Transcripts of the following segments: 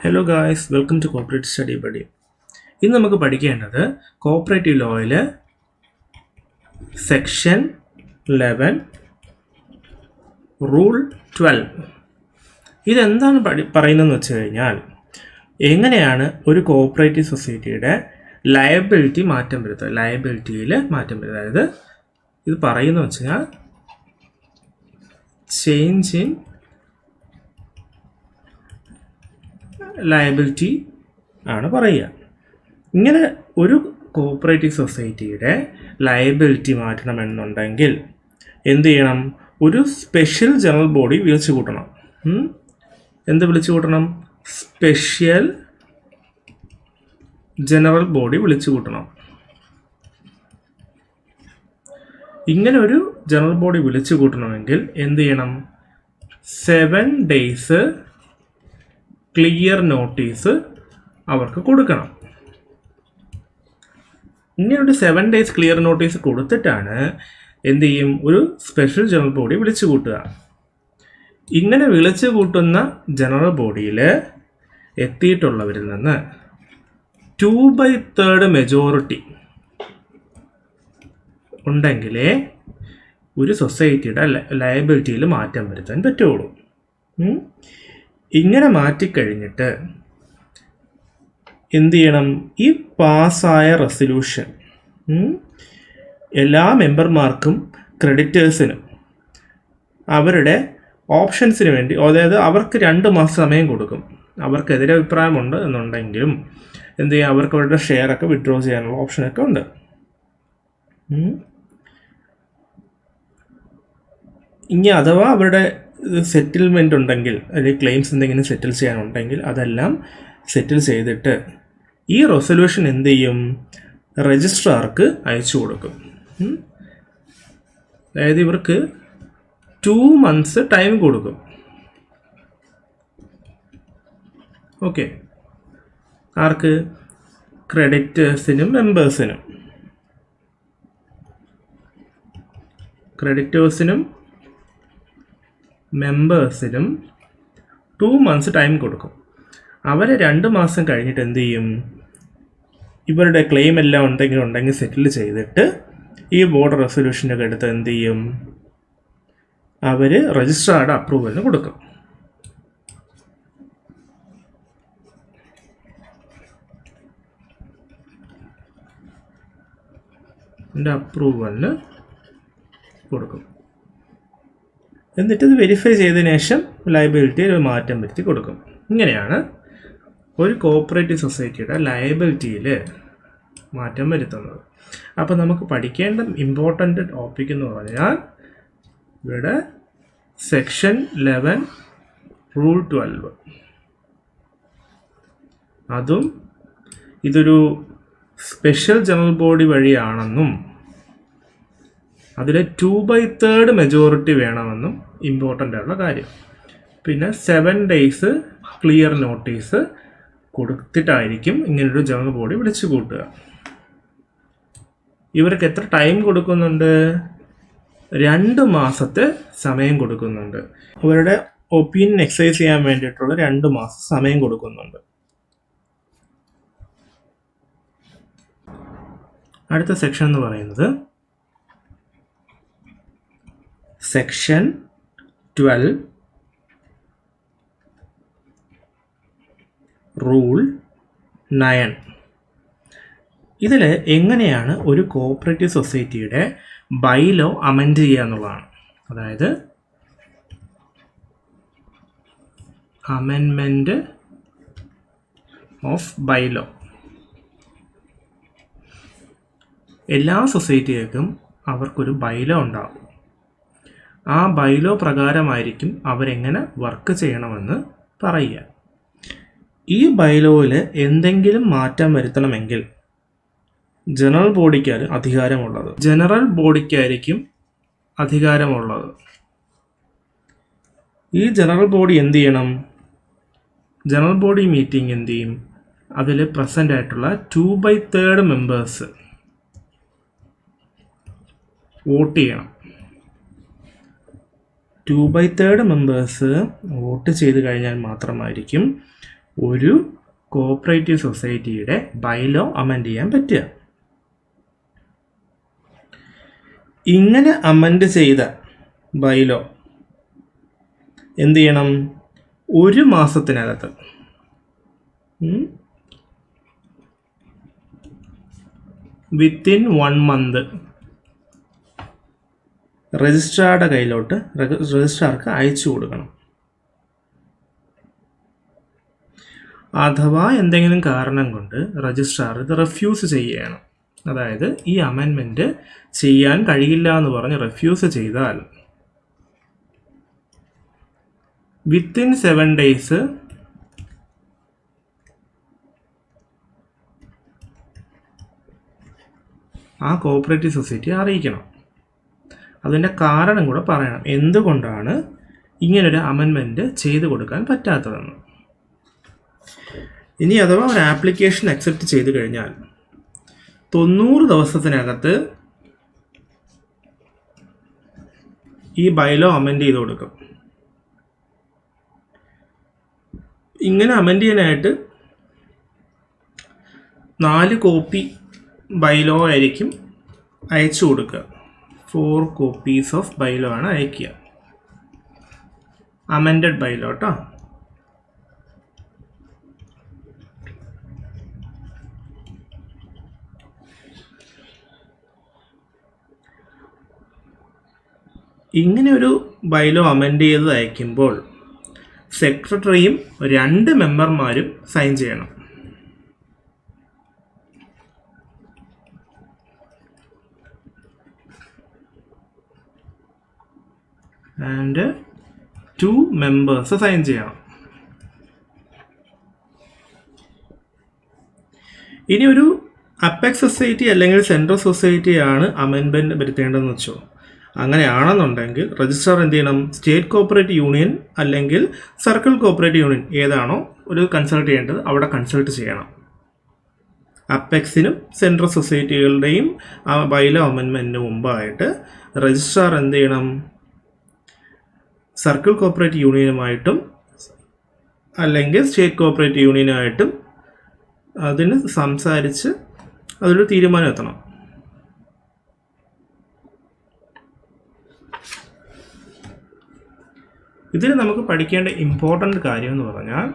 Hello guys, welcome to corporate study buddy. ഇന്ന് നമുക്ക് പഠിക്കേണ്ടത് കോപ്പറേറ്റീവ് ലോയിൽ സെക്ഷൻ 11 റൂൾ 12. ഇതെന്താണ് പറയുന്നതെന്ന് വെച്ച് കഴിഞ്ഞാൽ എങ്ങനെയാണ് ഒരു കോപ്പറേറ്റീവ് സൊസൈറ്റിയുടെ ലയബിലിറ്റിയിൽ മാറ്റം വരുത്തുക. അതായത് ഇത് പറയുന്നത് വെച്ച് കഴിഞ്ഞാൽ ചേഞ്ച് ഇൻ ലയബിലിറ്റി ആണ് പറയുക. ഇങ്ങനെ ഒരു കോപ്പറേറ്റീവ് സൊസൈറ്റിയുടെ ലയബിലിറ്റി മാറ്റണമെന്നുണ്ടെങ്കിൽ എന്ത് ചെയ്യണം? ഒരു സ്പെഷ്യൽ ജനറൽ ബോഡി വിളിച്ചു കൂട്ടണം. സ്പെഷ്യൽ ജനറൽ ബോഡി വിളിച്ചു കൂട്ടണം. ഇങ്ങനെ ഒരു ജനറൽ ബോഡി വിളിച്ചു കൂട്ടണമെങ്കിൽ എന്ത് ചെയ്യണം? 7 days ക്ലിയർ നോട്ടീസ് അവർക്ക് കൊടുക്കണം. ഇങ്ങനൊരു 7 days ക്ലിയർ നോട്ടീസ് കൊടുത്തിട്ടാണ് എന്ത് ചെയ്യും? ഒരു സ്പെഷ്യൽ ജനറൽ ബോഡി വിളിച്ചു കൂട്ടുക. ഇങ്ങനെ വിളിച്ചു കൂട്ടുന്ന ജനറൽ ബോഡിയിൽ എത്തിയിട്ടുള്ളവരിൽ നിന്ന് 2/3 മെജോറിറ്റി ഉണ്ടെങ്കിലേ ഒരു സൊസൈറ്റിയുടെ ലയബിലിറ്റിയിൽ മാറ്റം വരുത്താൻ പറ്റുള്ളൂ. ഇങ്ങനെ മാറ്റിക്കഴിഞ്ഞിട്ട് എന്ത് ചെയ്യണം? ഈ പാസ്സായ റെസൊല്യൂഷൻ എല്ലാ മെമ്പർമാർക്കും ക്രെഡിറ്റേഴ്സിനും അവരുടെ ഓപ്ഷൻസിന് വേണ്ടി, അതായത് അവർക്ക് 2 മാസം സമയം കൊടുക്കും. അവർക്ക് എതിരഭിപ്രായമുണ്ട് എന്നുണ്ടെങ്കിലും എന്ത് ചെയ്യാം? അവർക്ക് അവരുടെ ഷെയറൊക്കെ വിഡ്രോ ചെയ്യാനുള്ള ഓപ്ഷനൊക്കെ ഉണ്ട്. ഇനി അഥവാ അവരുടെ സെറ്റിൽമെൻ്റ് ഉണ്ടെങ്കിൽ, അല്ലെങ്കിൽ ക്ലെയിംസ് എന്തെങ്കിലും സെറ്റിൽ ചെയ്യാനുണ്ടെങ്കിൽ അതെല്ലാം സെറ്റിൽ ചെയ്തിട്ട് ഈ റെസൊല്യൂഷൻ എന്ത് ചെയ്യും? രജിസ്ട്രാർക്ക് അയച്ചു കൊടുക്കും. അതായത് ഇവർക്ക് 2 months ടൈം കൊടുക്കും. ഓക്കെ, ആർക്ക്? ക്രെഡിറ്റേഴ്സിനും മെമ്പേഴ്സിനും. മെമ്പേഴ്സിനും 2 months ടൈം കൊടുക്കും. അവരെ 2 മാസം കഴിഞ്ഞിട്ട് എന്ത് ചെയ്യും? ഇവരുടെ ക്ലെയിം എല്ലാം ഉണ്ടെങ്കിൽ സെറ്റിൽ ചെയ്തിട്ട് ഈ ബോർഡ് റെസൊല്യൂഷൻ്റെ ഒക്കെ എടുത്ത് എന്ത് ചെയ്യും? അവർ രജിസ്ട്രാറുടെ അപ്രൂവലിന് കൊടുക്കും. എന്നിട്ട് ഇത് വെരിഫൈ ചെയ്തതിന് ശേഷം ലയബിലിറ്റിയിൽ ഒരു മാറ്റം വരുത്തി കൊടുക്കും. ഇങ്ങനെയാണ് ഒരു കോപ്പറേറ്റീവ് സൊസൈറ്റിയുടെ ലയബിലിറ്റിയിൽ മാറ്റം വരുത്തുന്നത്. അപ്പോൾ നമുക്ക് പഠിക്കേണ്ട ഇമ്പോർട്ടൻ്റ് ടോപ്പിക് എന്ന് പറഞ്ഞാൽ ഇവിടെ സെക്ഷൻ 11 റൂൾ 12. അതും ഇതൊരു സ്പെഷ്യൽ ജനറൽ ബോഡി വഴിയാണെന്നും അതിൽ 2/3 മെജോറിറ്റി വേണമെന്നും ഇമ്പോർട്ടൻ്റ് ആയിട്ടുള്ള കാര്യം. പിന്നെ 7 days ക്ലിയർ നോട്ടീസ് കൊടുത്തിട്ടായിരിക്കും ഇങ്ങനൊരു ജനറൽ ബോഡി വിളിച്ചു കൂട്ടുക. ഇവർക്ക് എത്ര ടൈം കൊടുക്കുന്നുണ്ട്? 2 മാസത്തെ സമയം കൊടുക്കുന്നുണ്ട്. അവരുടെ ഒപ്പീനിയൻ എക്സസൈസ് ചെയ്യാൻ വേണ്ടിയിട്ടുള്ള 2 മാസം സമയം കൊടുക്കുന്നുണ്ട്. അടുത്ത സെക്ഷൻ എന്ന് പറയുന്നത് സെക്ഷൻ 12 റൂൾ 9. ഇതിൽ എങ്ങനെയാണ് ഒരു കോപ്പറേറ്റീവ് സൊസൈറ്റിയുടെ ബൈലോ അമെൻഡ് ചെയ്യുക എന്നുള്ളതാണ്. അതായത് അമെൻമെൻറ്റ് ഓഫ് ബൈലോ. എല്ലാ സൊസൈറ്റികൾക്കും അവർക്കൊരു ബൈലോ ഉണ്ടാകും. ആ ബൈലോ പ്രകാരമായിരിക്കും അവരെങ്ങനെ വർക്ക് ചെയ്യണമെന്ന് പറയുക. ഈ ബൈലോയിൽ എന്തെങ്കിലും മാറ്റം വരുത്തണമെങ്കിൽ ജനറൽ ബോഡിക്കായിരിക്കും അധികാരമുള്ളത്. ഈ ജനറൽ ബോഡി എന്ത് ചെയ്യണം? ജനറൽ ബോഡി മീറ്റിംഗ് എന്ത് ചെയ്യും? അതിൽ പ്രസൻ്റ് ആയിട്ടുള്ള 2/3 മെമ്പേഴ്സ് വോട്ട് ചെയ്യണം. 2/3 മെമ്പേഴ്സ് വോട്ട് ചെയ്ത് കഴിഞ്ഞാൽ മാത്രമായിരിക്കും ഒരു കോഓപ്പറേറ്റീവ് സൊസൈറ്റിയുടെ ബൈലോ അമെൻഡ് ചെയ്യാൻ പറ്റുക. ഇങ്ങനെ അമെൻഡ് ചെയ്ത ബൈലോ എന്ത് ചെയ്യണം? 1 മാസത്തിനകത്ത് വിത്തിൻ 1 മന്ത് രജിസ്ട്രാറുടെ കയ്യിലോട്ട് രജിസ്ട്രാർക്ക് അയച്ചു കൊടുക്കണം. അഥവാ എന്തെങ്കിലും കാരണം കൊണ്ട് രജിസ്ട്രാർ ഇത് റെഫ്യൂസ് ചെയ്യുകയാണ്, അതായത് ഈ അമെൻമെൻറ്റ് ചെയ്യാൻ കഴിയില്ല എന്ന് പറഞ്ഞ് റെഫ്യൂസ് ചെയ്താൽ വിത്തിൻ 7 days ആ കോഓപ്പറേറ്റീവ് സൊസൈറ്റി അറിയിക്കണം. അതിൻ്റെ കാരണം കൂടെ പറയണം, എന്തുകൊണ്ടാണ് ഇങ്ങനൊരു അമെൻമെൻറ്റ് ചെയ്തു കൊടുക്കാൻ പറ്റാത്തതെന്ന്. ഇനി അഥവാ ഒരു ആപ്ലിക്കേഷൻ അക്സെപ്റ്റ് ചെയ്ത് കഴിഞ്ഞാൽ 90 ദിവസത്തിനകത്ത് ഈ ബൈലോ അമെൻഡ് ചെയ്ത് കൊടുക്കും. ഇങ്ങനെ അമെൻഡ് ചെയ്യാനായിട്ട് 4 കോപ്പി ബൈലോ ആയിരിക്കും അയച്ചു കൊടുക്കുക. 4 copies ഓഫ് ബൈലോ ആണ് അയക്കുക, അമെൻഡഡ് ബൈലോ കേട്ടോ. ഇങ്ങനെ ഒരു ബൈലോ അമെൻഡ് ചെയ്ത് അയക്കുമ്പോൾ സെക്രട്ടറിയും 2 മെമ്പർമാരും സൈൻ ചെയ്യണം. ആൻഡ് 2 members സൈൻ ചെയ്യണം. ഇനി ഒരു അപ്പെക്സ് സൊസൈറ്റി അല്ലെങ്കിൽ സെൻട്രൽ സൊസൈറ്റിയാണ് അമെൻമെൻറ്റ് വരുത്തേണ്ടതെന്ന് വെച്ചോ. അങ്ങനെയാണെന്നുണ്ടെങ്കിൽ രജിസ്ട്രാർ എന്ത് ചെയ്യണം? സ്റ്റേറ്റ് കോഓപ്പറേറ്റീവ് യൂണിയൻ അല്ലെങ്കിൽ സർക്കിൾ കോഓപ്പറേറ്റീവ് യൂണിയൻ ഏതാണോ ഒരു കൺസൾട്ട് ചെയ്യേണ്ടത് അവിടെ കൺസൾട്ട് ചെയ്യണം. അപ്പെക്സിനും സെൻട്രൽ സൊസൈറ്റികളുടെയും ആ ബൈലോ അമെൻമെൻറ്റിന് മുമ്പായിട്ട് രജിസ്ട്രാർ എന്ത് ചെയ്യണം? സർക്കിൾ കോഓപ്പറേറ്റീവ് യൂണിയനുമായിട്ടും അല്ലെങ്കിൽ സ്റ്റേറ്റ് കോഓപ്പറേറ്റീവ് യൂണിയനുമായിട്ടും അതിന് സംസാരിച്ച് അതൊരു തീരുമാനം എത്തണം. ഇതിൽ നമുക്ക് പഠിക്കേണ്ട ഇമ്പോർട്ടൻ്റ് കാര്യം എന്ന് പറഞ്ഞാൽ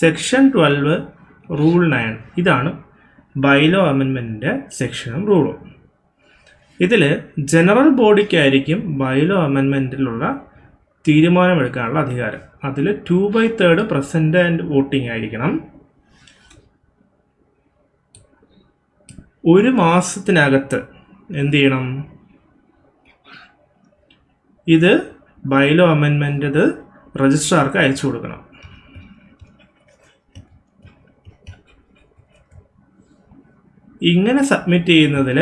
സെക്ഷൻ 12 റൂൾ 9 ഇതാണ് ബൈലോ അമെൻമെൻറ്റിൻ്റെ സെക്ഷനും റൂളും. ഇതിൽ ജനറൽ ബോഡിക്കായിരിക്കും ബൈലോ അമെൻമെൻറ്റിലുള്ള തീരുമാനമെടുക്കാനുള്ള അധികാരം. അതിൽ 2/3 പ്രസൻറ്റ് ആൻഡ് വോട്ടിംഗ് ആയിരിക്കണം. 1 മാസത്തിനകത്ത് എന്ത് ചെയ്യണം? ഇത് ബൈലോ അമെൻമെൻറ്റ് ഇത് രജിസ്ട്രാർക്ക് അയച്ചു കൊടുക്കണം. ഇങ്ങനെ സബ്മിറ്റ് ചെയ്യുന്നതിൽ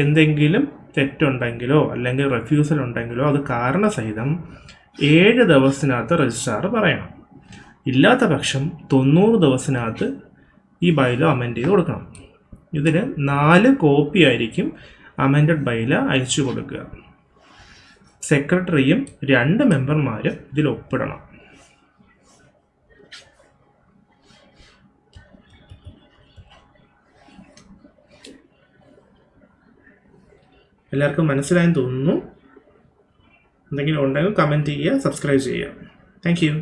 എന്തെങ്കിലും തെറ്റുണ്ടെങ്കിലോ അല്ലെങ്കിൽ റെഫ്യൂസൽ ഉണ്ടെങ്കിലോ അത് കാരണസഹിതം 7 ദിവസത്തിനകത്ത് രജിസ്ട്രാർ പറയണം. ഇല്ലാത്ത പക്ഷം 90 ദിവസത്തിനകത്ത് ഈ ബൈലോ അമെൻഡ് ചെയ്ത് കൊടുക്കണം. ഇതിന് 4 കോപ്പി ആയിരിക്കും അമെൻഡഡ് ബൈലോ അയച്ചു കൊടുക്കുക. സെക്രട്ടറിയും 2 മെമ്പർമാരും ഇതിൽ ഒപ്പിടണം. എല്ലാവർക്കും മനസ്സിലായെന്ന് തോന്നുന്നു. എന്തെങ്കിലും ഉണ്ടെങ്കിൽ കമൻറ്റ് ചെയ്യുക, സബ്സ്ക്രൈബ് ചെയ്യുക. Thank you.